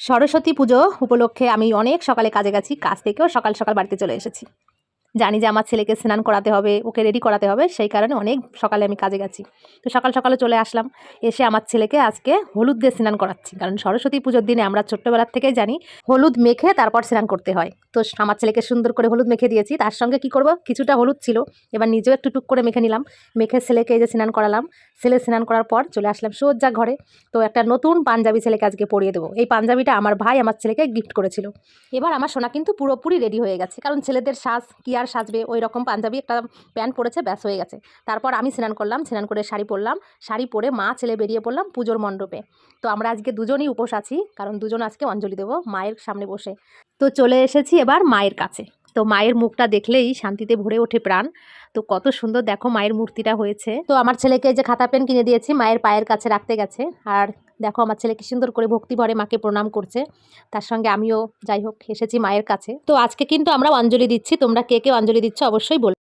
সরস্বতী পুজো উপলক্ষে আমি অনেক সকালে কাজে গেছি, কাজ থেকেও সকাল সকাল বাড়িতে চলে এসেছি। জানি যে আমার ছেলেকে স্নান করাতে হবে, ওকে রেডি করাতে হবে, সেই কারণে অনেক সকালে আমি কাজে গেছি। তো সকাল সকালে চলে আসলাম, এসে আমার ছেলেকে আজকে হলুদ দিয়ে স্নান করাচ্ছি। কারণ সরস্বতী পুজোর দিনে আমরা ছোট্টবেলার থেকেই জানি হলুদ মেখে তারপর স্নান করতে হয়। তো আমার ছেলেকে সুন্দর করে হলুদ মেখে দিয়েছি, তার সঙ্গে কি করব, কিছুটা হলুদ ছিল, এবার নিজেও একটু টুক করে মেখে নিলাম। মেখে ছেলেকে এই যে স্নান করালাম। ছেলে স্নান করার পর চলে আসলাম সোজা ঘরে। তো একটা নতুন পাঞ্জাবি ছেলেকে আজকে পরিয়ে দেবো। এই পাঞ্জাবিটা আমার ভাই আমার ছেলেকে গিফট করেছিল। এবার আমার সোনা কিন্তু পুরোপুরি রেডি হয়ে গেছে, কারণ ছেলেদের সাজ কি আর সাজবে, ওই রকম পাঞ্জাবি একটা প্যান্ট পরেছে, ব্যাস হয়ে গেছে। তারপর আমি স্নান করলাম, স্নান করে শাড়ি পরলাম, শাড়ি পরে মা ছেলে বেরিয়ে পড়লাম পুজোর মণ্ডপে। তো আমরা আজকে দুজনেই উপোস আছি, কারণ দুজন আজকে অঞ্জলি দেবো মায়ের সামনে বসে। তো চলে এসেছি এবার মায়ের কাছে। তো মায়ের মুখটা দেখলেই শান্তিতে ভরে ওঠে প্রাণ। তো কত সুন্দর দেখো মায়ের মূর্তিটা হয়েছে। তো আমার ছেলেকে যে খাতা পেন কিনে দিয়েছি, মায়ের পায়ের কাছে রাখতে গেছে। আর দেখো আমার ছেলে কি সুন্দর করে ভক্তি ভরে মাকে প্রণাম করছে। তার সঙ্গে আমিও যাই হোক এসেছি মায়ের কাছে। তো আজকে কিন্তু আমরা অঞ্জলি দিচ্ছি, তোমরা কে কে অঞ্জলি দিচ্ছ অবশ্যই বলবে।